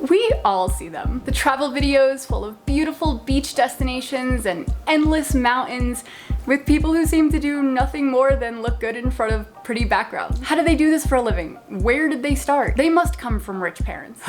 We all see them. The travel videos full of beautiful beach destinations and endless mountains with people who seem to do nothing more than look good in front of pretty backgrounds. How do they do this for a living? Where did they start? They must come from rich parents.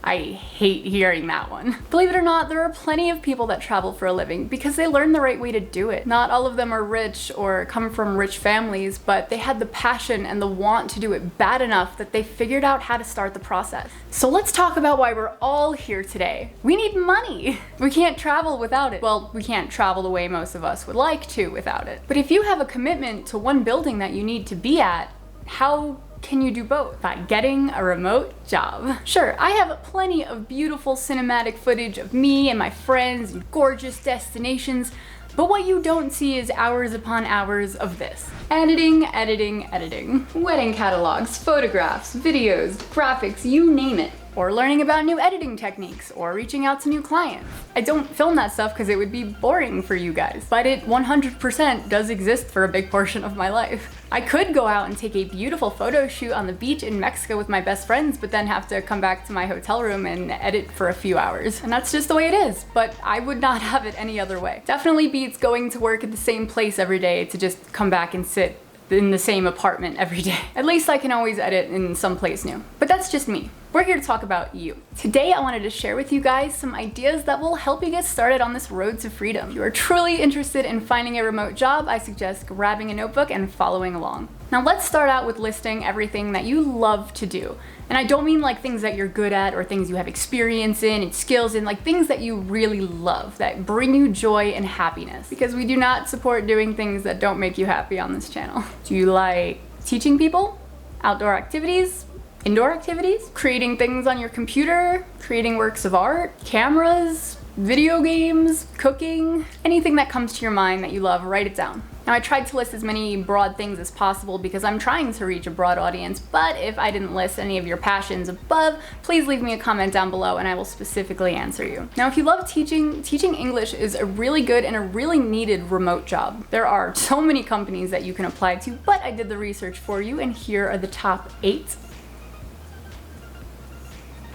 I hate hearing that one. Believe it or not, there are plenty of people that travel for a living because they learned the right way to do it. Not all of them are rich or come from rich families, but they had the passion and the want to do it bad enough that they figured out how to start the process. So let's talk about why we're all here today. We need money. We can't travel without it. Well, we can't travel the way most of us would like to without it. But if you have a commitment to one building that you need to be at, how can you do both? By getting a remote job. Sure, I have plenty of beautiful cinematic footage of me and my friends and gorgeous destinations, but what you don't see is hours upon hours of this. Editing, editing, editing. Wedding catalogs, photographs, videos, graphics, you name it. Or learning about new editing techniques, or reaching out to new clients. I don't film that stuff because it would be boring for you guys, but it 100% does exist for a big portion of my life. I could go out and take a beautiful photo shoot on the beach in Mexico with my best friends, but then have to come back to my hotel room and edit for a few hours. And that's just the way it is, but I would not have it any other way. Definitely beats going to work at the same place every day to just come back and sit in the same apartment every day. At least I can always edit in some place new. But that's just me. We're here to talk about you. Today I wanted to share with you guys some ideas that will help you get started on this road to freedom. If you are truly interested in finding a remote job, I suggest grabbing a notebook and following along. Now let's start out with listing everything that you love to do. And I don't mean like things that you're good at or things you have experience in and skills in, like things that you really love, that bring you joy and happiness. Because we do not support doing things that don't make you happy on this channel. Do you like teaching people? Outdoor activities? Indoor activities? Creating things on your computer? Creating works of art? Cameras? Video games? Cooking? Anything that comes to your mind that you love, write it down. Now I tried to list as many broad things as possible because I'm trying to reach a broad audience, but if I didn't list any of your passions above, please leave me a comment down below and I will specifically answer you. Now if you love teaching English is a really good and a really needed remote job. There are so many companies that you can apply to, but I did the research for you and here are the top 8.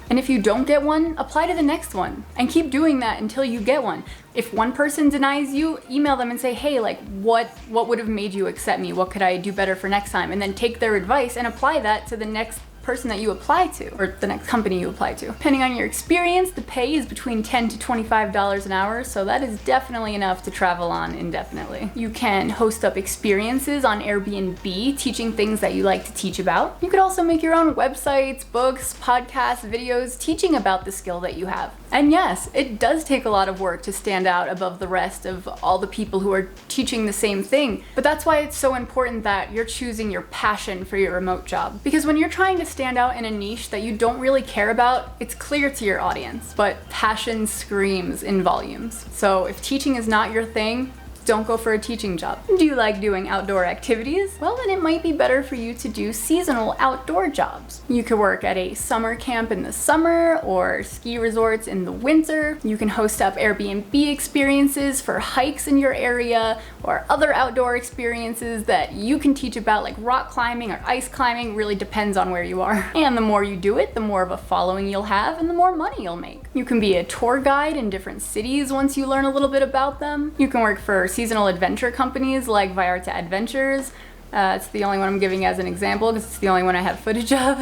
And if you don't get one, apply to the next one and keep doing that until you get one. If one person denies you, email them and say, hey, like what would have made you accept me? What could I do better for next time? And then take their advice and apply that to the next person that you apply to, or the next company you apply to. Depending on your experience, the pay is between $10 to $25 an hour, so that is definitely enough to travel on indefinitely. You can host up experiences on Airbnb, teaching things that you like to teach about. You could also make your own websites, books, podcasts, videos, teaching about the skill that you have. And yes, it does take a lot of work to stand out above the rest of all the people who are teaching the same thing, but that's why it's so important that you're choosing your passion for your remote job. Because when you're trying to stand out in a niche that you don't really care about, it's clear to your audience, but passion screams in volumes. So if teaching is not your thing, don't go for a teaching job. Do you like doing outdoor activities? Well, then it might be better for you to do seasonal outdoor jobs. You could work at a summer camp in the summer or ski resorts in the winter. You can host up Airbnb experiences for hikes in your area or other outdoor experiences that you can teach about, like rock climbing or ice climbing. Really depends on where you are. And the more you do it, the more of a following you'll have and the more money you'll make. You can be a tour guide in different cities once you learn a little bit about them. You can work for seasonal adventure companies like Vallarta Adventures. It's the only one I'm giving as an example because it's the only one I have footage of.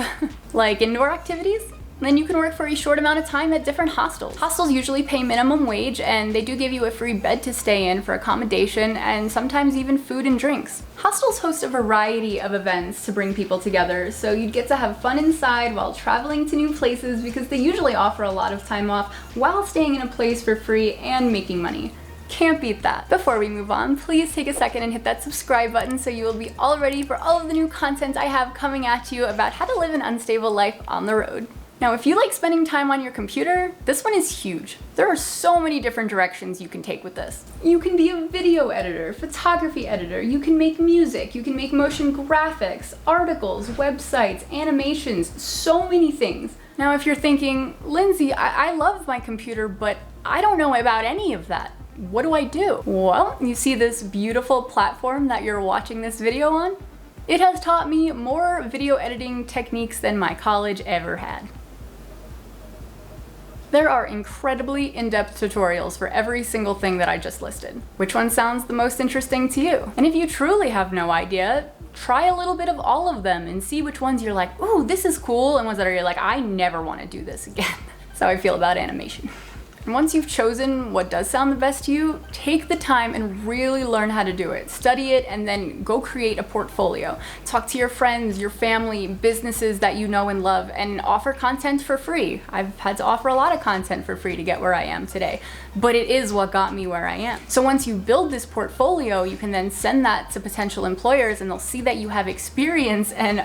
Like indoor activities. And then you can work for a short amount of time at different hostels. Hostels usually pay minimum wage and they do give you a free bed to stay in for accommodation and sometimes even food and drinks. Hostels host a variety of events to bring people together, so you'd get to have fun inside while traveling to new places because they usually offer a lot of time off while staying in a place for free and making money. Can't beat that. Before we move on, please take a second and hit that subscribe button so you will be all ready for all of the new content I have coming at you about how to live an unstable life on the road. Now, if you like spending time on your computer, this one is huge. There are so many different directions you can take with this. You can be a video editor, photography editor, you can make music, you can make motion graphics, articles, websites, animations, so many things. Now, if you're thinking, Lindsay, I love my computer, but I don't know about any of that. What do I do? Well, you see this beautiful platform that you're watching this video on? It has taught me more video editing techniques than my college ever had. There are incredibly in-depth tutorials for every single thing that I just listed. Which one sounds the most interesting to you? And if you truly have no idea, try a little bit of all of them and see which ones you're like, ooh, this is cool, and ones that are you're like, I never want to do this again. That's how I feel about animation. And once you've chosen what does sound the best to you, take the time and really learn how to do it. Study it and then go create a portfolio. Talk to your friends, your family, businesses that you know and love, and offer content for free. I've had to offer a lot of content for free to get where I am today, but it is what got me where I am. So once you build this portfolio, you can then send that to potential employers and they'll see that you have experience and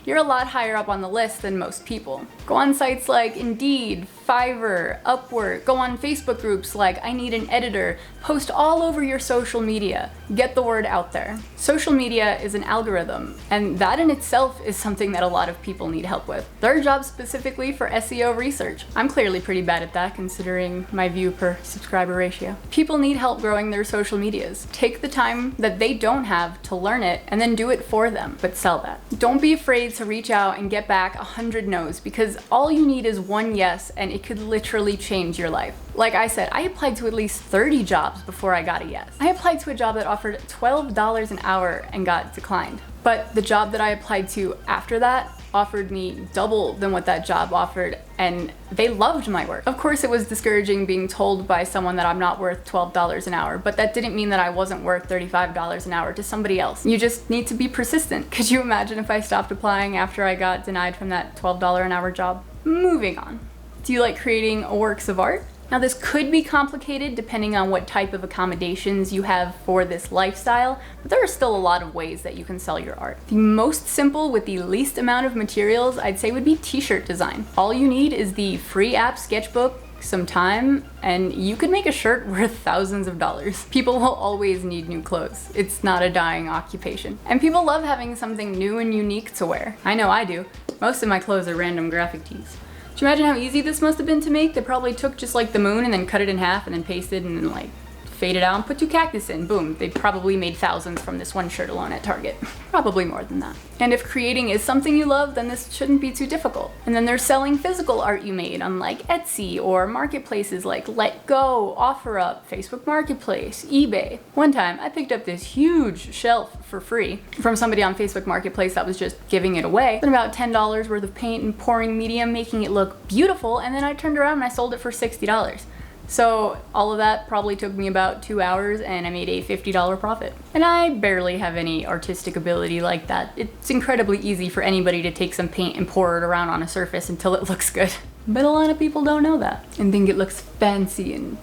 you're a lot higher up on the list than most people. Go on sites like Indeed, Fiverr, Upwork, go on Facebook groups like I Need an Editor, post all over your social media, get the word out there. Social media is an algorithm, and that in itself is something that a lot of people need help with. There are jobs specifically for SEO research. I'm clearly pretty bad at that considering my view per subscriber ratio. People need help growing their social medias. Take the time that they don't have to learn it and then do it for them, but sell that. Don't be afraid to reach out and get back 100 no's, because all you need is one yes and it could literally change your life. Like I said, I applied to at least 30 jobs before I got a yes. I applied to a job that offered $12 an hour and got declined. But the job that I applied to after that offered me double than what that job offered, and they loved my work. Of course, it was discouraging being told by someone that I'm not worth $12 an hour, but that didn't mean that I wasn't worth $35 an hour to somebody else. You just need to be persistent. Could you imagine if I stopped applying after I got denied from that $12 an hour job? Moving on. Do you like creating works of art? Now this could be complicated depending on what type of accommodations you have for this lifestyle, but there are still a lot of ways that you can sell your art. The most simple with the least amount of materials I'd say would be t-shirt design. All you need is the free app Sketchbook, some time, and you could make a shirt worth thousands of dollars. People will always need new clothes. It's not a dying occupation. And people love having something new and unique to wear. I know I do. Most of my clothes are random graphic tees. Do you imagine how easy this must have been to make? They probably took just like the moon and then cut it in half and then pasted and then like faded out and put 2 cactus in. Boom. They probably made thousands from this one shirt alone at Target. Probably more than that. And if creating is something you love, then this shouldn't be too difficult. And then there's selling physical art you made on like Etsy or marketplaces like Let Go, OfferUp, Facebook Marketplace, eBay. One time I picked up this huge shelf for free from somebody on Facebook Marketplace that was just giving it away. Spent about $10 worth of paint and pouring medium, making it look beautiful, and then I turned around and I sold it for $60. So all of that probably took me about 2 hours and I made a $50 profit. And I barely have any artistic ability like that. It's incredibly easy for anybody to take some paint and pour it around on a surface until it looks good. But a lot of people don't know that and think it looks fancy and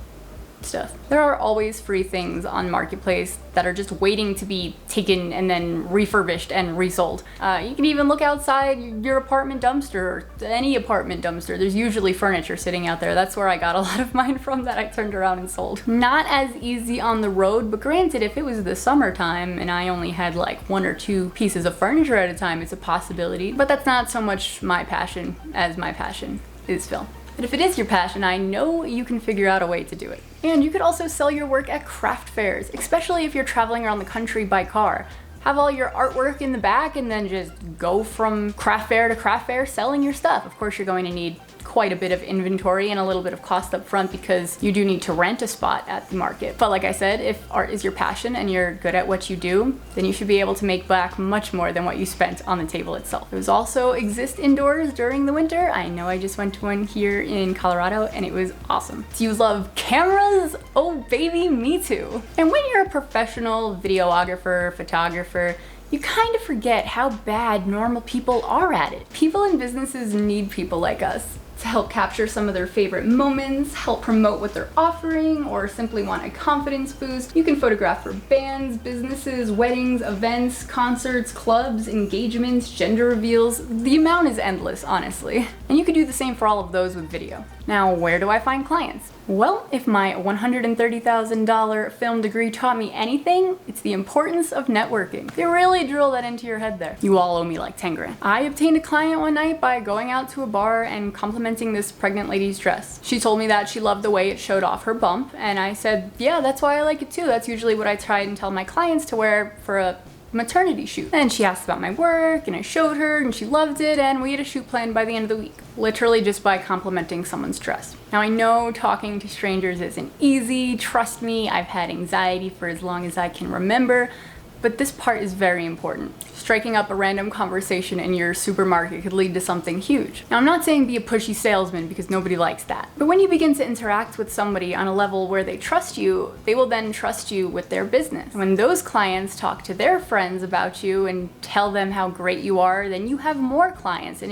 stuff. There are always free things on Marketplace that are just waiting to be taken and then refurbished and resold. You can even look outside your apartment dumpster or any apartment dumpster. There's usually furniture sitting out there. That's where I got a lot of mine from that I turned around and sold. Not as easy on the road, but granted, if it was the summertime and I only had like 1 or 2 pieces of furniture at a time, it's a possibility. But that's not so much my passion as my passion is film. But if it is your passion, I know you can figure out a way to do it. And you could also sell your work at craft fairs, especially if you're traveling around the country by car. Have all your artwork in the back and then just go from craft fair to craft fair selling your stuff. Of course, you're going to need quite a bit of inventory and a little bit of cost up front because you do need to rent a spot at the market. But like I said, if art is your passion and you're good at what you do, then you should be able to make back much more than what you spent on the table itself. Those also exist indoors during the winter. I know I just went to one here in Colorado and it was awesome. Do you love cameras? Oh baby, me too. And when you're a professional videographer, photographer, you kind of forget how bad normal people are at it. People and businesses need people like us to help capture some of their favorite moments, help promote what they're offering, or simply want a confidence boost. You can photograph for bands, businesses, weddings, events, concerts, clubs, engagements, gender reveals. The amount is endless, honestly. And you could do the same for all of those with video. Now, where do I find clients? Well, if my $130,000 film degree taught me anything, it's the importance of networking. They really drill that into your head there. You all owe me like 10 grand. I obtained a client one night by going out to a bar and complimenting this pregnant lady's dress. She told me that she loved the way it showed off her bump, and I said, yeah, that's why I like it too. That's usually what I try and tell my clients to wear for a maternity shoot. And she asked about my work, and I showed her, and she loved it, and we had a shoot planned by the end of the week. Literally just by complimenting someone's dress. Now I know talking to strangers isn't easy, trust me, I've had anxiety for as long as I can remember, but this part is very important. Striking up a random conversation in your supermarket could lead to something huge. Now I'm not saying be a pushy salesman because nobody likes that. But when you begin to interact with somebody on a level where they trust you, they will then trust you with their business. When those clients talk to their friends about you and tell them how great you are, then you have more clients and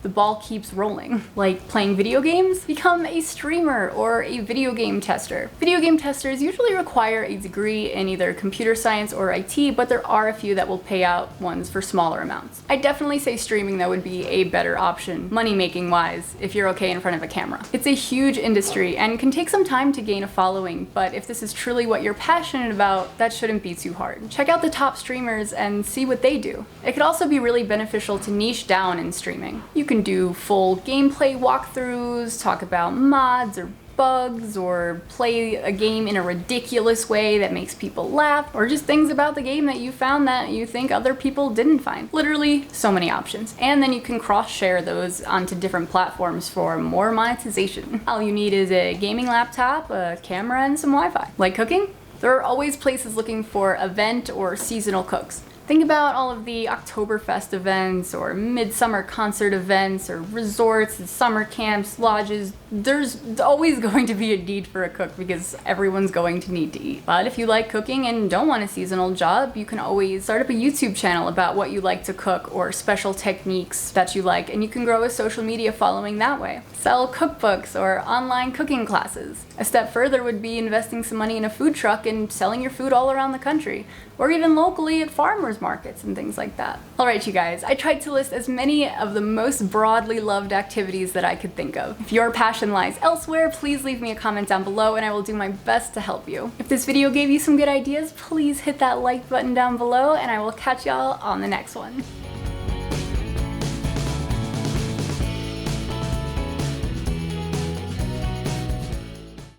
the ball keeps rolling. Like playing video games? Become a streamer or a video game tester. Video game testers usually require a degree in either computer science or IT, but there are a few that will pay out ones for smaller amounts. I definitely say streaming though would be a better option, money-making wise, if you're okay in front of a camera. It's a huge industry and can take some time to gain a following, but if this is truly what you're passionate about, that shouldn't be too hard. Check out the top streamers and see what they do. It could also be really beneficial to niche down in streaming. You can do full gameplay walkthroughs, talk about mods or bugs, or play a game in a ridiculous way that makes people laugh, or just things about the game that you found that you think other people didn't find. Literally so many options. And then you can cross-share those onto different platforms for more monetization. All you need is a gaming laptop, a camera, and some Wi-Fi. Like cooking? There are always places looking for event or seasonal cooks. Think about all of the Oktoberfest events or midsummer concert events or resorts and summer camps, lodges. There's always going to be a need for a cook because everyone's going to need to eat. But if you like cooking and don't want a seasonal job, you can always start up a YouTube channel about what you like to cook or special techniques that you like, and you can grow a social media following that way. Sell cookbooks or online cooking classes. A step further would be investing some money in a food truck and selling your food all around the country, or even locally at farmers markets and things like that. Alright you guys, I tried to list as many of the most broadly loved activities that I could think of. If your passion lies elsewhere, please leave me a comment down below and I will do my best to help you. If this video gave you some good ideas, please hit that like button down below and I will catch y'all on the next one.